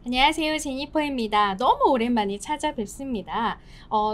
안녕하세요. 제니퍼입니다. 너무 오랜만에 찾아뵙습니다.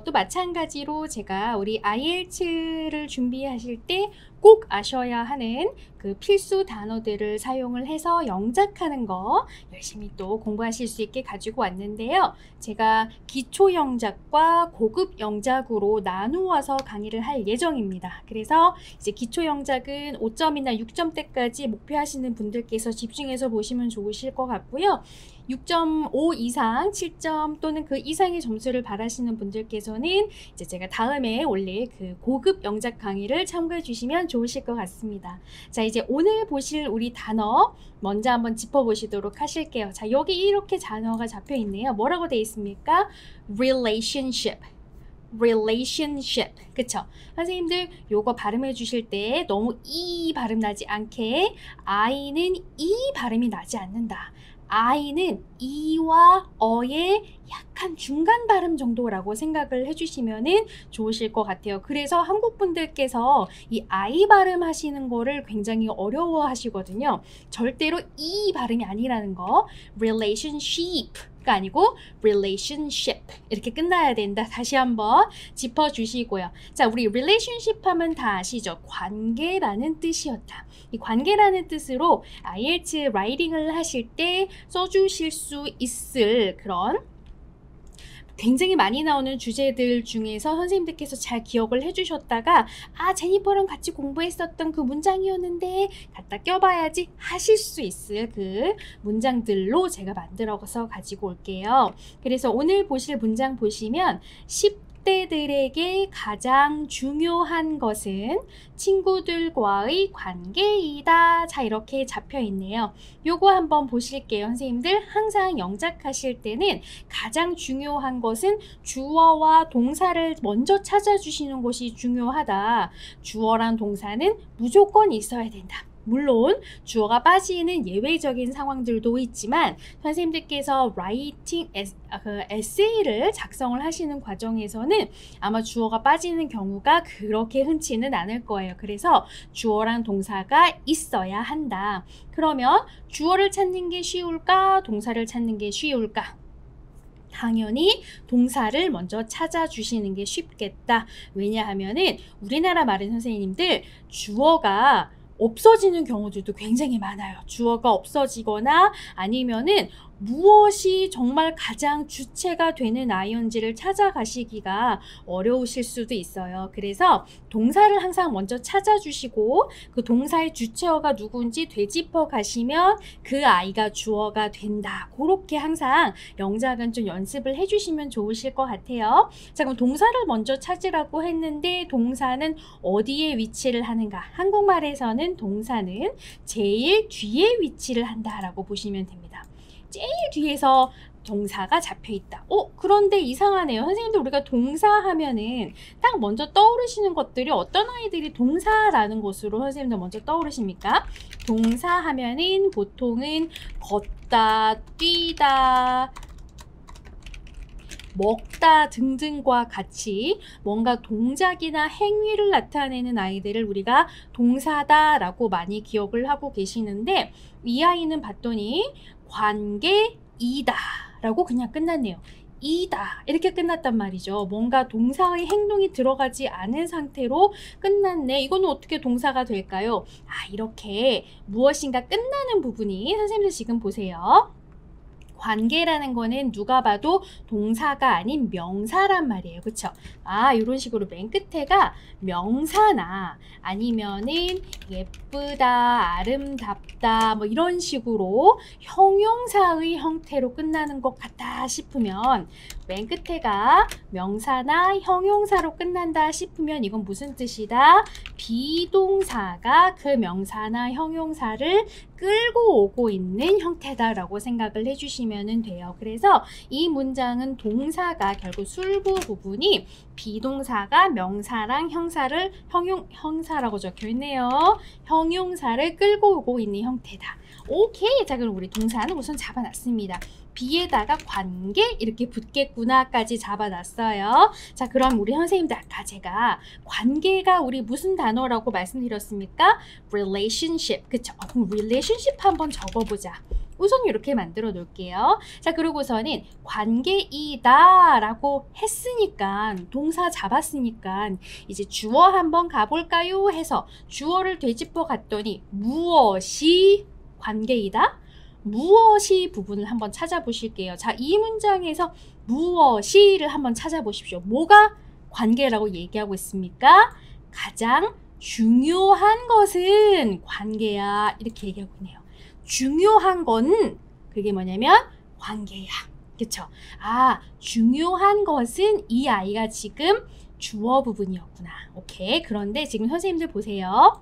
또 마찬가지로 제가 우리 IELTS를 준비하실 때 꼭 아셔야 하는 그 필수 단어들을 사용을 해서 영작하는 거 열심히 또 공부하실 수 있게 가지고 왔는데요. 제가 기초 영작과 고급 영작으로 나누어서 강의를 할 예정입니다. 그래서 이제 기초 영작은 5점이나 6점대까지 목표하시는 분들께서 집중해서 보시면 좋으실 것 같고요. 6.5 이상, 7점 또는 그 이상의 점수를 바라시는 분들께서는 이제 제가 다음에 올릴 그 고급 영작 강의를 참고해 주시면 좋으실 것 같습니다. 자, 이제 오늘 보실 우리 단어 먼저 한번 짚어보시도록 하실게요. 자, 여기 이렇게 단어가 잡혀 있네요. 뭐라고 되어 있습니까? relationship. relationship. 그쵸? 선생님들 요거 발음해 주실 때 너무 이 발음 나지 않게 I는 이 발음이 나지 않는다. I는 이와 어의 약간 중간 발음 정도라고 생각을 해주시면은 좋으실 것 같아요. 그래서 한국 분들께서 이 I 발음 하시는 거를 굉장히 어려워 하시거든요. 절대로 이 발음이 아니라는 거. relationship가 아니고 relationship 이렇게 끝나야 된다. 다시 한번 짚어주시고요. 자, 우리 relationship 하면 다 아시죠? 관계라는 뜻이었다. 이 관계라는 뜻으로 IELTS 라이팅을 하실 때 써주실 수 있을 그런 굉장히 많이 나오는 주제들 중에서 선생님들께서 잘 기억을 해주셨다가 제니퍼랑 같이 공부했었던 그 문장이었는데 갖다 껴봐야지 하실 수 있을 그 문장들로 제가 만들어서 가지고 올게요. 그래서 오늘 보실 문장 보시면 10대들에게 가장 중요한 것은 친구들과의 관계이다. 자, 이렇게 잡혀 있네요. 요거 한번 보실게요. 선생님들 항상 영작하실 때는 가장 중요한 것은 주어와 동사를 먼저 찾아주시는 것이 중요하다. 주어란 동사는 무조건 있어야 된다. 물론 주어가 빠지는 예외적인 상황들도 있지만 선생님들께서 라이팅 에세이를 작성을 하시는 과정에서는 아마 주어가 빠지는 경우가 그렇게 흔치는 않을 거예요. 그래서 주어란 동사가 있어야 한다. 그러면 주어를 찾는 게 쉬울까? 동사를 찾는 게 쉬울까? 당연히 동사를 먼저 찾아주시는 게 쉽겠다. 왜냐하면은 우리나라 말은 선생님들 주어가 없어지는 경우들도 굉장히 많아요. 주어가 없어지거나 아니면은 무엇이 정말 가장 주체가 되는 ING를 찾아가시기가 어려우실 수도 있어요. 그래서 동사를 항상 먼저 찾아주시고 그 동사의 주체어가 누군지 되짚어 가시면 그 아이가 주어가 된다. 그렇게 항상 영작은 좀 연습을 해주시면 좋으실 것 같아요. 자, 그럼 동사를 먼저 찾으라고 했는데 동사는 어디에 위치를 하는가? 한국말에서는 동사는 제일 뒤에 위치를 한다라고 보시면 됩니다. 제일 뒤에서 동사가 잡혀 있다. 그런데 이상하네요. 선생님들 우리가 동사 하면은 딱 먼저 떠오르시는 것들이 어떤 아이들이 동사라는 것으로 선생님들 먼저 떠오르십니까? 동사 하면은 보통은 걷다, 뛰다, 먹다 등등과 같이 뭔가 동작이나 행위를 나타내는 아이들을 우리가 동사다라고 많이 기억을 하고 계시는데 이 아이는 봤더니 관계이다 라고 그냥 끝났네요. 이다 이렇게 끝났단 말이죠. 뭔가 동사의 행동이 들어가지 않은 상태로 끝났네. 이거는 어떻게 동사가 될까요? 이렇게 무엇인가 끝나는 부분이 선생님들 지금 보세요. 관계라는 거는 누가 봐도 동사가 아닌 명사란 말이에요. 그쵸? 이런 식으로 맨 끝에가 명사나 아니면은 예쁘다, 아름답다 뭐 이런 식으로 형용사의 형태로 끝나는 것 같다 싶으면 맨 끝에가 명사나 형용사로 끝난다 싶으면 이건 무슨 뜻이다? 비동사가 그 명사나 형용사를 끌고 오고 있는 형태다라고 생각을 해주시면 돼요. 그래서 이 문장은 동사가 결국 술부 부분이 비동사가 명사랑 형사를 형사라고 적혀 있네요. 형용사를 끌고 오고 있는 형태다. 오케이. 자, 그럼 우리 동사는 우선 잡아놨습니다. 비에다가 관계 이렇게 붙겠구나까지 잡아놨어요. 자, 그럼 우리 선생님들 아까 제가 관계가 우리 무슨 단어라고 말씀드렸습니까? relationship. 그쵸? 그럼 relationship 한번 적어보자. 우선 이렇게 만들어 놓을게요. 자, 그러고서는 관계이다 라고 했으니까, 동사 잡았으니까 이제 주어 한번 가볼까요? 해서 주어를 되짚어 갔더니 무엇이 관계이다? 무엇이 부분을 한번 찾아보실게요. 자, 이 문장에서 무엇이를 한번 찾아보십시오. 뭐가 관계라고 얘기하고 있습니까? 가장 중요한 것은 관계야. 이렇게 얘기하고 있네요. 중요한 건 그게 뭐냐면 관계야. 그쵸? 아, 중요한 것은 이 아이가 지금 주어 부분이었구나. 오케이. 그런데 지금 선생님들 보세요.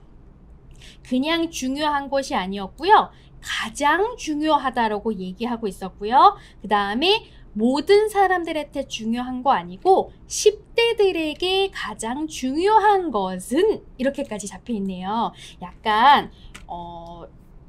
그냥 중요한 것이 아니었고요. 가장 중요하다라고 얘기하고 있었고요. 그 다음에 모든 사람들한테 중요한 거 아니고 10대들에게 가장 중요한 것은 이렇게까지 잡혀 있네요. 약간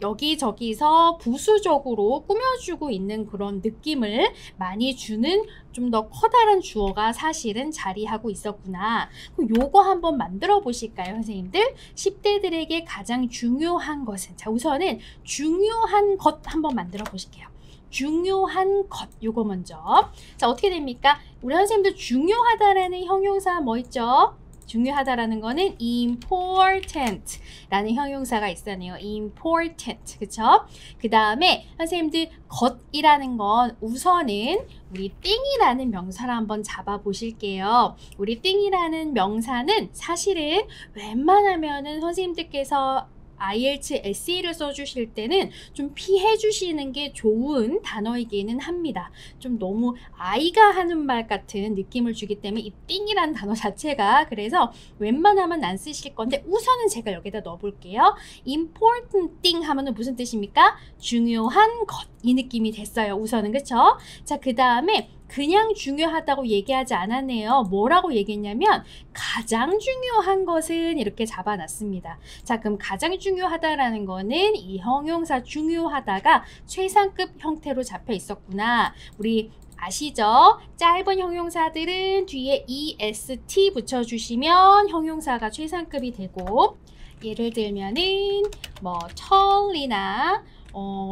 여기저기서 부수적으로 꾸며주고 있는 그런 느낌을 많이 주는 좀 더 커다란 주어가 사실은 자리하고 있었구나. 그럼 요거 한번 만들어 보실까요, 선생님들? 10대들에게 가장 중요한 것은, 자, 우선은 중요한 것 한번 만들어 보실게요. 중요한 것, 요거 먼저. 자, 어떻게 됩니까? 우리 선생님들 중요하다라는 형용사 뭐 있죠? 중요하다라는 거는 important 라는 형용사가 있었네요. important. 그쵸? 그 다음에 선생님들 것이라는 건 우선은 우리 띵이라는 명사를 한번 잡아 보실게요. 우리 띵이라는 명사는 사실은 웬만하면은 선생님들께서 IELTS 에세이를 써주실 때는 좀 피해 주시는 게 좋은 단어이기는 합니다. 좀 너무 아이가 하는 말 같은 느낌을 주기 때문에 이 띵이라는 단어 자체가 그래서 웬만하면 안 쓰실 건데 우선은 제가 여기다 넣어 볼게요. important thing 하면은 무슨 뜻입니까? 중요한 것. 이 느낌이 됐어요. 우선은. 그쵸? 자, 그 다음에 그냥 중요하다고 얘기하지 않았네요. 뭐라고 얘기했냐면 가장 중요한 것은 이렇게 잡아놨습니다. 자, 그럼 가장 중요하다라는 거는 이 형용사 중요하다가 최상급 형태로 잡혀 있었구나. 우리 아시죠? 짧은 형용사들은 뒤에 est 붙여주시면 형용사가 최상급이 되고 예를 들면은 뭐 tall이나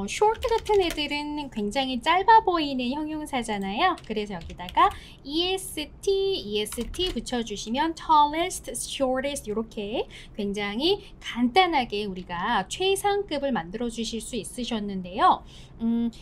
short 같은 애들은 굉장히 짧아 보이는 형용사잖아요. 그래서 여기다가 est 붙여주시면 tallest, shortest 이렇게 굉장히 간단하게 우리가 최상급을 만들어 주실 수 있으셨는데요.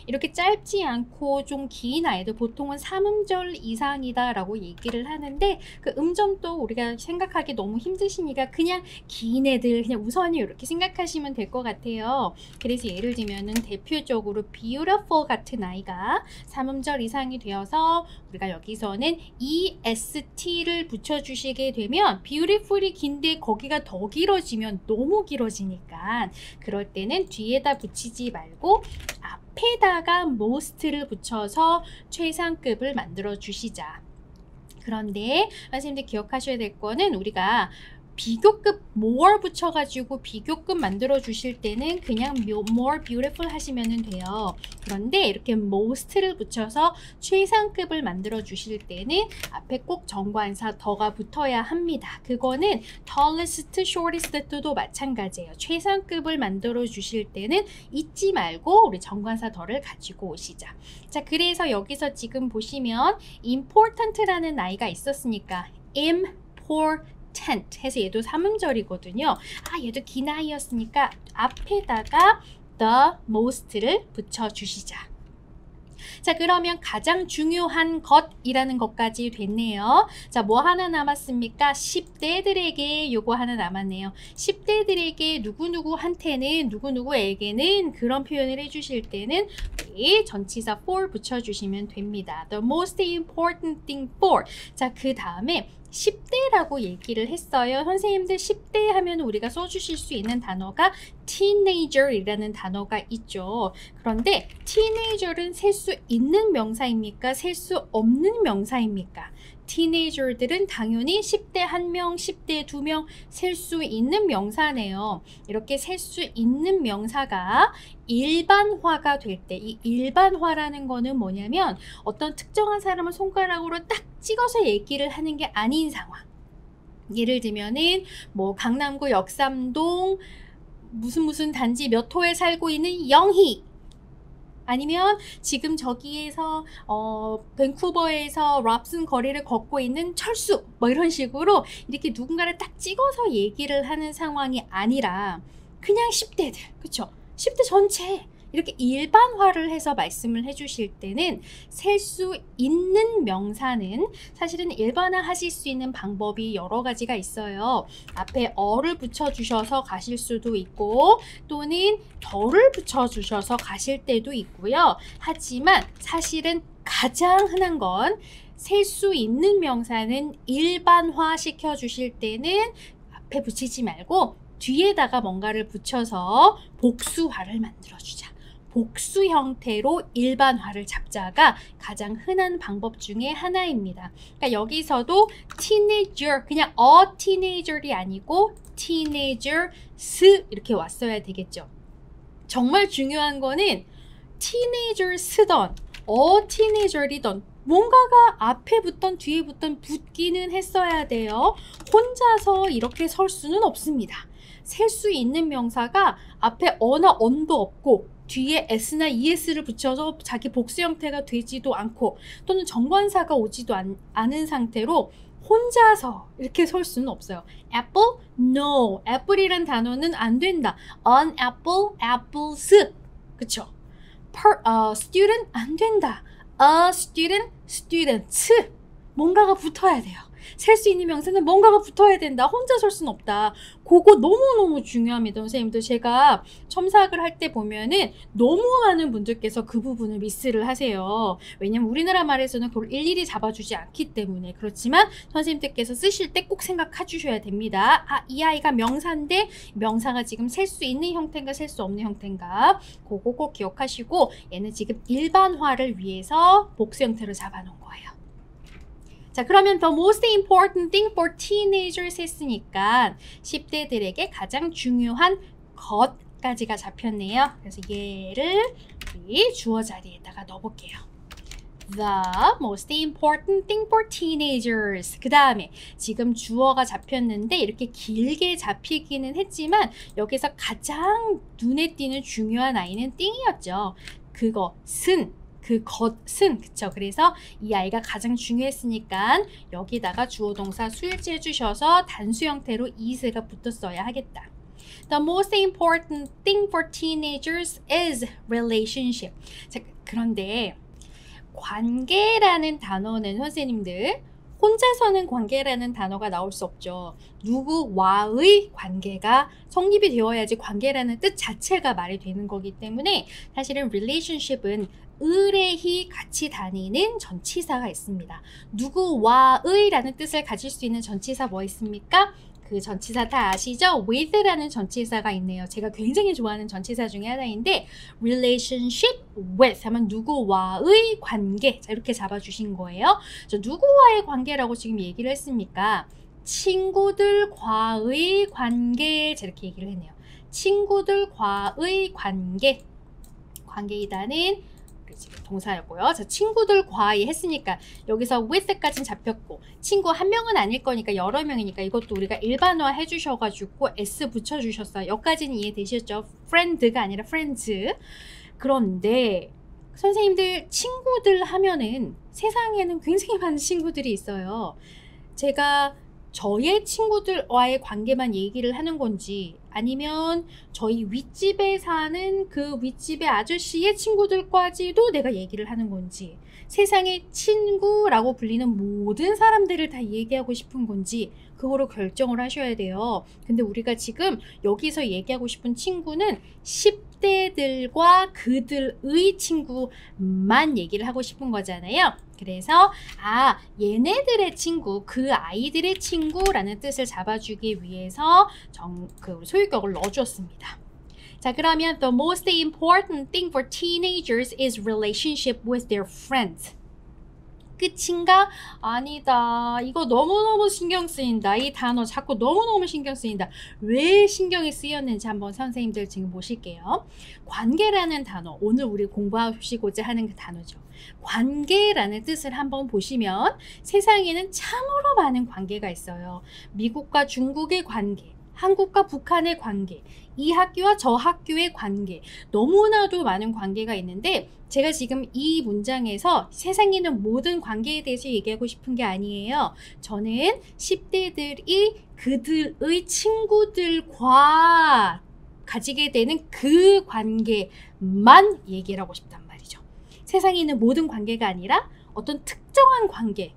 이렇게 짧지 않고 좀 긴 아이들 보통은 3음절 이상이다 라고 얘기를 하는데 그 음점도 우리가 생각하기 너무 힘드시니까 그냥 긴 애들 그냥 우선이 이렇게 생각하시면 될 것 같아요. 그래서 예를 들면은 대표적으로 beautiful 같은 아이가 3음절 이상이 되어서 우리가 여기서는 est를 붙여주시게 되면 beautiful이 긴데 거기가 더 길어지면 너무 길어지니까 그럴 때는 뒤에다 붙이지 말고 앞에다가 most를 붙여서 최상급을 만들어 주시자. 그런데 선생님들 기억하셔야 될 거는 우리가 비교급 more 붙여가지고 비교급 만들어 주실 때는 그냥 more beautiful 하시면 돼요. 그런데 이렇게 most를 붙여서 최상급을 만들어 주실 때는 앞에 꼭 정관사 더가 붙어야 합니다. 그거는 tallest, shortest도 마찬가지예요. 최상급을 만들어 주실 때는 잊지 말고 우리 정관사 더를 가지고 오시자. 자, 그래서 여기서 지금 보시면 important라는 아이가 있었으니까 important 해서 얘도 3음절이거든요. 아, 얘도 긴 아이였으니까 앞에다가 the most를 붙여주시자. 자, 그러면 가장 중요한 것이라는 것까지 됐네요. 자, 뭐 하나 남았습니까? 10대들에게 요거 하나 남았네요. 10대들에게 누구누구한테는 누구누구에게는 그런 표현을 해주실 때는 우리 전치사 for 붙여주시면 됩니다. The most important thing for. 자, 그 다음에 10대라고 얘기를 했어요. 선생님들 10대 하면 우리가 써주실 수 있는 단어가 teenager이라는 단어가 있죠. 그런데 teenager은 셀 수 있는 명사입니까? 셀 수 없는 명사입니까? 티네이저들은 당연히 10대 1명, 10대 2명 셀 수 있는 명사네요. 이렇게 셀 수 있는 명사가 일반화가 될 때, 이 일반화라는 거는 뭐냐면 어떤 특정한 사람을 손가락으로 딱 찍어서 얘기를 하는 게 아닌 상황. 예를 들면은 뭐 강남구 역삼동 무슨 단지 몇 호에 살고 있는 영희. 아니면 지금 저기에서 밴쿠버에서 랍슨 거리를 걷고 있는 철수 뭐 이런 식으로 이렇게 누군가를 딱 찍어서 얘기를 하는 상황이 아니라 그냥 10대들, 그쵸? 10대 전체 이렇게 일반화를 해서 말씀을 해주실 때는 셀 수 있는 명사는 사실은 일반화 하실 수 있는 방법이 여러 가지가 있어요. 앞에 어를 붙여주셔서 가실 수도 있고 또는 더를 붙여주셔서 가실 때도 있고요. 하지만 사실은 가장 흔한 건 셀 수 있는 명사는 일반화 시켜주실 때는 앞에 붙이지 말고 뒤에다가 뭔가를 붙여서 복수화를 만들어주자. 복수 형태로 일반화를 잡자가 가장 흔한 방법 중에 하나입니다. 그러니까 여기서도 teenager, 그냥 a teenager이 아니고 teenagers 이렇게 왔어야 되겠죠. 정말 중요한 거는 teenager 쓰던 a teenager이던 뭔가가 앞에 붙던 뒤에 붙던 붙기는 했어야 돼요. 혼자서 이렇게 설 수는 없습니다. 셀 수 있는 명사가 앞에 어나 언도 없고 뒤에 s나 es를 붙여서 자기 복수 형태가 되지도 않고 또는 정관사가 오지도 않은 상태로 혼자서 이렇게 설 수는 없어요. apple? No. apple이란 단어는 안 된다. an apple, apples. 그쵸? student? 안 된다. a student, students. 뭔가가 붙어야 돼요. 셀 수 있는 명사는 뭔가가 붙어야 된다. 혼자 설 수는 없다. 그거 너무너무 중요합니다. 선생님들 제가 첨삭을 할 때 보면은 너무 많은 분들께서 그 부분을 미스를 하세요. 왜냐면 우리나라 말에서는 그걸 일일이 잡아주지 않기 때문에. 그렇지만 선생님들께서 쓰실 때 꼭 생각해 주셔야 됩니다. 아, 이 아이가 명사인데 명사가 지금 셀 수 있는 형태인가 셀 수 없는 형태인가 그거 꼭 기억하시고 얘는 지금 일반화를 위해서 복수 형태로 잡아놓은 거예요. 자, 그러면 the most important thing for teenagers 했으니까 10대들에게 가장 중요한 것까지가 잡혔네요. 그래서 얘를 우리 주어 자리에다가 넣어볼게요. The most important thing for teenagers. 그 다음에 지금 주어가 잡혔는데 이렇게 길게 잡히기는 했지만 여기서 가장 눈에 띄는 중요한 아이는 thing이었죠. 그것은 그것은 그쵸. 그래서 이 아이가 가장 중요했으니까 여기다가 주어 동사 수일치 해주셔서 단수 형태로 is가 붙었어야 하겠다. The most important thing for teenagers is relationship. 자, 그런데 관계라는 단어는 선생님들 혼자서는 관계라는 단어가 나올 수 없죠. 누구와의 관계가 성립이 되어야지 관계라는 뜻 자체가 말이 되는 거기 때문에 사실은 relationship은 의뢰히 같이 다니는 전치사가 있습니다. 누구와의 라는 뜻을 가질 수 있는 전치사 뭐 있습니까? 그 전치사 다 아시죠? with라는 전치사가 있네요. 제가 굉장히 좋아하는 전치사 중에 하나인데 relationship with 하면 누구와의 관계. 자, 이렇게 잡아주신 거예요. 저 누구와의 관계라고 지금 얘기를 했습니까? 친구들과의 관계. 자, 이렇게 얘기를 했네요. 친구들과의 관계. 관계이다는 동사였고요. 자, 친구들과의 했으니까 여기서 with까지는 잡혔고 친구 한 명은 아닐 거니까 여러 명이니까 이것도 우리가 일반화 해주셔가지고 s 붙여주셨어요. 여기까지는 이해되셨죠? friend가 아니라 friends. 그런데 선생님들 친구들 하면은 세상에는 굉장히 많은 친구들이 있어요. 제가 저의 친구들과의 관계만 얘기를 하는 건지 아니면 저희 윗집에 사는 그 윗집의 아저씨의 친구들까지도 내가 얘기를 하는 건지 세상의 친구라고 불리는 모든 사람들을 다 얘기하고 싶은 건지 그거로 결정을 하셔야 돼요. 근데 우리가 지금 여기서 얘기하고 싶은 친구는 10대들과 그들의 친구만 얘기를 하고 싶은 거잖아요. 그래서 얘네들의 친구, 그 아이들의 친구라는 뜻을 잡아주기 위해서 그 소유격을 넣어주었습니다. 자, 그러면 the most important thing for teenagers is relationship with their friends. 끝인가? 아니다. 이거 너무너무 신경 쓰인다. 이 단어 자꾸 너무너무 신경 쓰인다. 왜 신경이 쓰였는지 한번 선생님들 지금 보실게요. 관계라는 단어, 오늘 우리 공부하시고자 하는 그 단어죠. 관계라는 뜻을 한번 보시면 세상에는 참으로 많은 관계가 있어요. 미국과 중국의 관계, 한국과 북한의 관계, 이 학교와 저 학교의 관계, 너무나도 많은 관계가 있는데 제가 지금 이 문장에서 세상에 있는 모든 관계에 대해서 얘기하고 싶은 게 아니에요. 저는 10대들이 그들의 친구들과 가지게 되는 그 관계만 얘기를 하고 싶단 말이죠. 세상에 있는 모든 관계가 아니라 어떤 특정한 관계,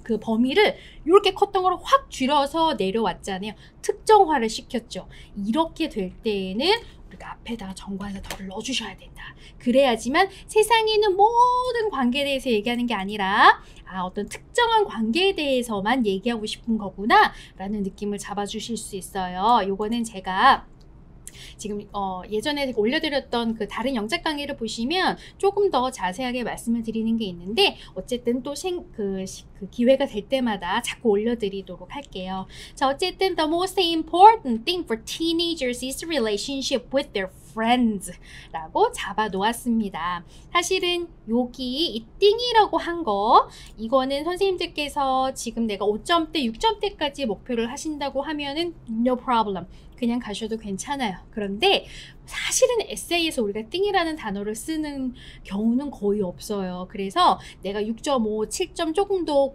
그 범위를 이렇게 컸던 걸 확 줄여서 내려왔잖아요. 특정화를 시켰죠. 이렇게 될 때에는 우리가 앞에다가 정관사 덜을 넣어주셔야 된다. 그래야지만 세상에 있는 모든 관계에 대해서 얘기하는 게 아니라 어떤 특정한 관계에 대해서만 얘기하고 싶은 거구나 라는 느낌을 잡아주실 수 있어요. 요거는 제가 지금 예전에 올려드렸던 그 다른 영작 강의를 보시면 조금 더 자세하게 말씀을 드리는 게 있는데 어쨌든 또 그 기회가 될 때마다 자꾸 올려드리도록 할게요. 자, 어쨌든 the most important thing for teenagers is relationship with their friends 라고 잡아 놓았습니다. 사실은 여기 이 띵이라고 한 거 이거는 선생님들께서 지금 내가 5점대 6점대까지 목표를 하신다고 하면은 no problem 그냥 가셔도 괜찮아요. 그런데 사실은 에세이에서 우리가 띵이라는 단어를 쓰는 경우는 거의 없어요. 그래서 내가 6.5, 7점 조금 더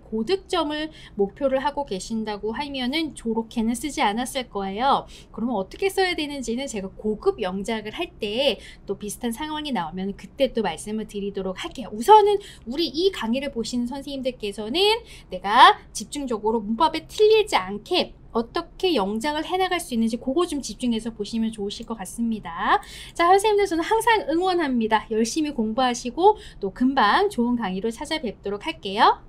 고득점을 목표를 하고 계신다고 하면은 저렇게는 쓰지 않았을 거예요. 그러면 어떻게 써야 되는지는 제가 고급 영작을 할 때 또 비슷한 상황이 나오면 그때 또 말씀을 드리도록 할게요. 우선은 우리 이 강의를 보시는 선생님들께서는 내가 집중적으로 문법에 틀리지 않게 어떻게 영작을 해나갈 수 있는지 그거 좀 집중해서 보시면 좋으실 것 같습니다. 자, 선생님들 저는 항상 응원합니다. 열심히 공부하시고 또 금방 좋은 강의로 찾아뵙도록 할게요.